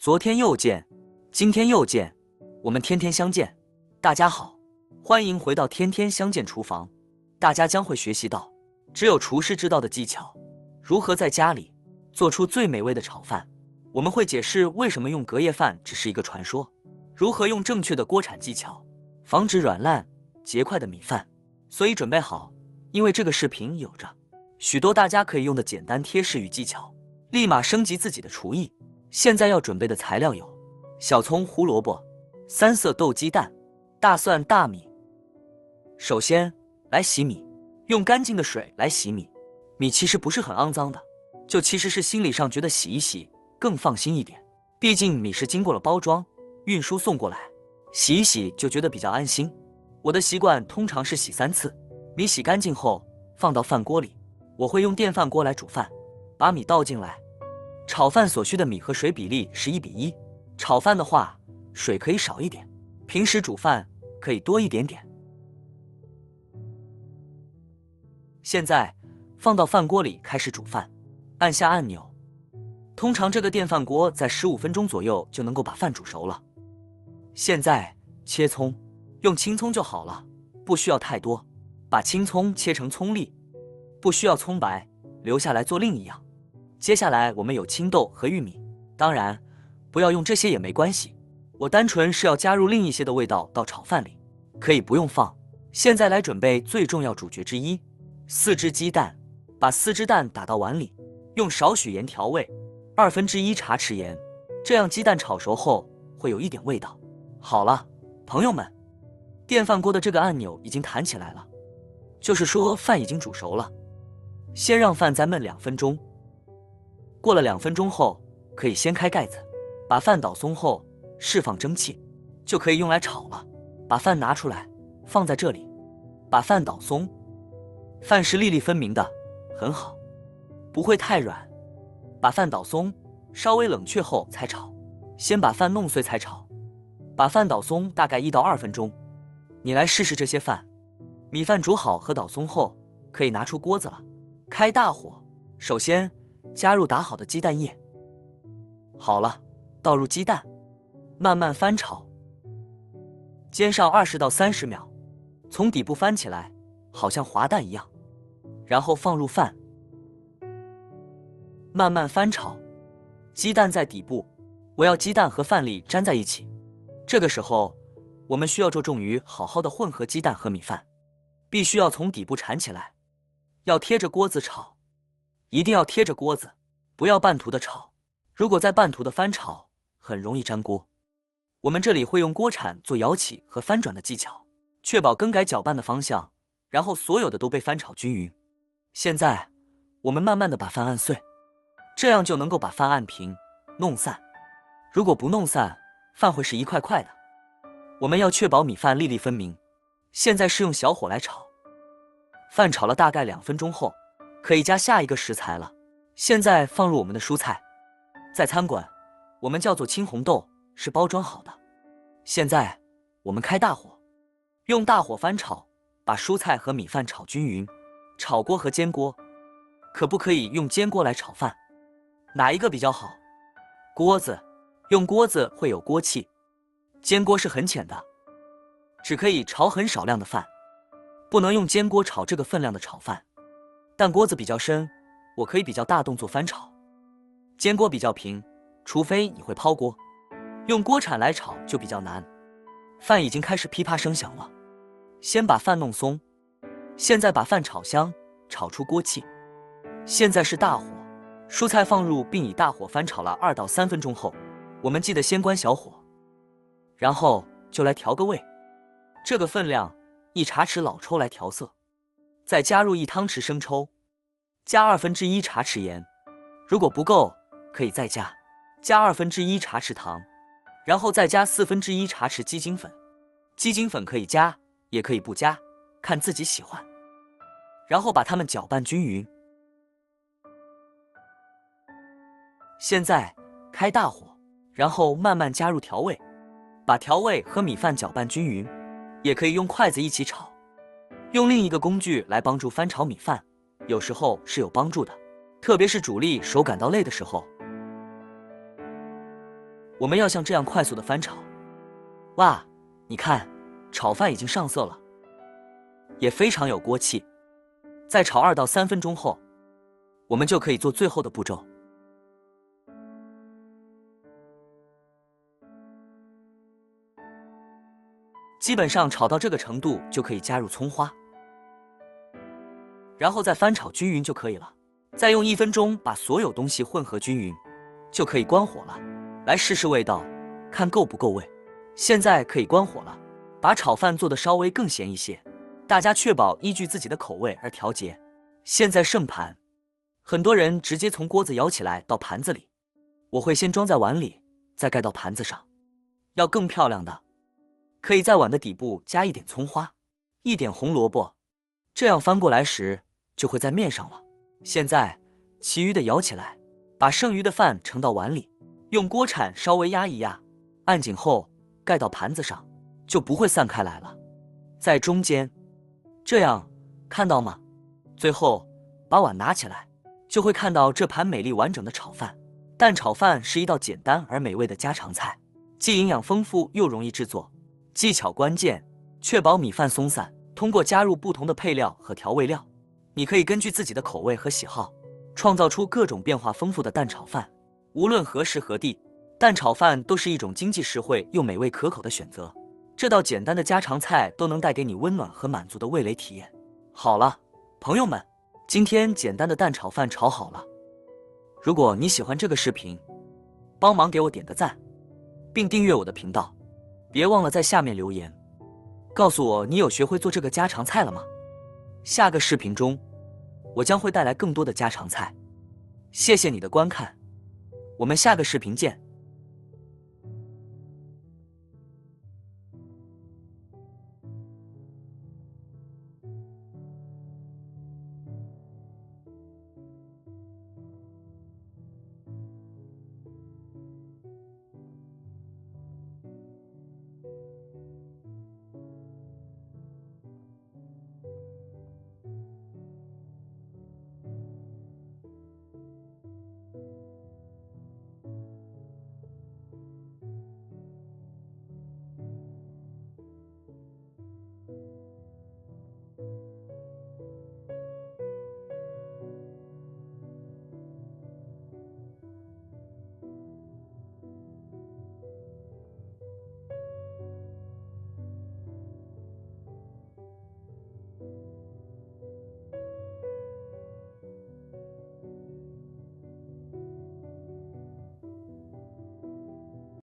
昨天又见，今天又见，我们天天相见。大家好，欢迎回到天天相见厨房。大家将会学习到，只有厨师知道的技巧，如何在家里做出最美味的炒饭。我们会解释为什么用隔夜饭只是一个传说，如何用正确的锅铲技巧，防止软烂结块的米饭。所以准备好，因为这个视频有着许多大家可以用的简单贴士与技巧，立马升级自己的厨艺。现在要准备的材料有小葱、胡萝卜、三色豆、鸡蛋、大蒜、大米。首先来洗米，用干净的水来洗米。米其实不是很肮脏的，其实是心理上觉得洗一洗更放心一点，毕竟米是经过了包装、运输送过来，洗一洗就觉得比较安心。我的习惯通常是洗3次，米洗干净后放到饭锅里，我会用电饭锅来煮饭，把米倒进来。炒饭所需的米和水比例是1:1，炒饭的话水可以少一点，平时煮饭可以多一点点。现在放到饭锅里开始煮饭，按下按钮。通常这个电饭锅在15分钟左右就能够把饭煮熟了。现在切葱，用青葱就好了，不需要太多，把青葱切成葱粒，不需要葱白，留下来做另一样。接下来我们有青豆和玉米，当然不要用这些也没关系，我单纯是要加入另一些的味道到炒饭里，可以不用放。现在来准备最重要主角之一，4只鸡蛋，把4只蛋打到碗里，用少许盐调味，1/2茶匙盐，这样鸡蛋炒熟后会有一点味道。好了，朋友们，电饭锅的这个按钮已经弹起来了，就是说饭已经煮熟了。先让饭再焖2分钟。过了2分钟后，可以掀开盖子，把饭倒松后释放蒸汽，就可以用来炒了。把饭拿出来，放在这里，把饭倒松，饭是粒粒分明的，很好，不会太软。把饭倒松，稍微冷却后才炒，先把饭弄碎才炒。把饭倒松大概1到2分钟。你来试试这些饭。米饭煮好和倒松后，可以拿出锅子了，开大火。首先加入打好的鸡蛋液，好了，倒入鸡蛋，慢慢翻炒，煎上20到30秒，从底部翻起来，好像滑蛋一样，然后放入饭，慢慢翻炒，鸡蛋在底部，我要鸡蛋和饭粒粘在一起。这个时候，我们需要着重于好好的混合鸡蛋和米饭，必须要从底部缠起来，要贴着锅子炒。一定要贴着锅子，不要半途的炒，如果在半途的翻炒，很容易粘锅。我们这里会用锅铲做摇起和翻转的技巧，确保更改搅拌的方向，然后所有的都被翻炒均匀。现在我们慢慢的把饭按碎，这样就能够把饭按平，弄散。如果不弄散，饭会是一块块的。我们要确保米饭粒粒分明。现在是用小火来炒，饭炒了大概2分钟后，可以加下一个食材了。现在放入我们的蔬菜，在餐馆我们叫做青红豆，是包装好的。现在我们开大火，用大火翻炒，把蔬菜和米饭炒均匀。炒锅和煎锅，可不可以用煎锅来炒饭？哪一个比较好？锅子，用锅子会有锅气，煎锅是很浅的，只可以炒很少量的饭，不能用煎锅炒这个分量的炒饭。但锅子比较深，我可以比较大动作翻炒。煎锅比较平，除非你会抛锅，用锅铲来炒就比较难。饭已经开始噼啪声响了，先把饭弄松，现在把饭炒香，炒出锅气。现在是大火，蔬菜放入并以大火翻炒了2到3分钟后，我们记得先关小火，然后就来调个味。这个分量1茶匙老抽来调色，再加入1汤匙生抽，加1/2茶匙盐，如果不够可以再加1/2茶匙糖，然后再加1/4茶匙鸡精粉。鸡精粉可以加也可以不加，看自己喜欢。然后把它们搅拌均匀。现在开大火，然后慢慢加入调味，把调味和米饭搅拌均匀，也可以用筷子一起炒。用另一个工具来帮助翻炒米饭，有时候是有帮助的，特别是主力手感到累的时候。我们要像这样快速的翻炒。哇，你看，炒饭已经上色了，也非常有锅气。再炒2到3分钟后，我们就可以做最后的步骤。基本上炒到这个程度就可以加入葱花，然后再翻炒均匀就可以了。再用1分钟把所有东西混合均匀，就可以关火了。来试试味道，看够不够味。现在可以关火了，把炒饭做得稍微更咸一些，大家确保依据自己的口味而调节。现在盛盘，很多人直接从锅子舀起来到盘子里，我会先装在碗里，再盖到盘子上。要更漂亮的，可以在碗的底部加一点葱花，一点红萝卜，这样翻过来时就会在面上了。现在其余的舀起来，把剩余的饭盛到碗里，用锅铲稍微压一压，按紧后盖到盘子上，就不会散开来了。在中间，这样看到吗？最后把碗拿起来，就会看到这盘美丽完整的炒饭。蛋炒饭是一道简单而美味的家常菜，既营养丰富又容易制作。技巧关键，确保米饭松散。通过加入不同的配料和调味料，你可以根据自己的口味和喜好，创造出各种变化丰富的蛋炒饭。无论何时何地，蛋炒饭都是一种经济实惠又美味可口的选择。这道简单的家常菜都能带给你温暖和满足的味蕾体验。好了，朋友们，今天简单的蛋炒饭炒好了。如果你喜欢这个视频，帮忙给我点个赞，并订阅我的频道。别忘了在下面留言，告诉我你有学会做这个家常菜了吗？下个视频中，我将会带来更多的家常菜。谢谢你的观看，我们下个视频见。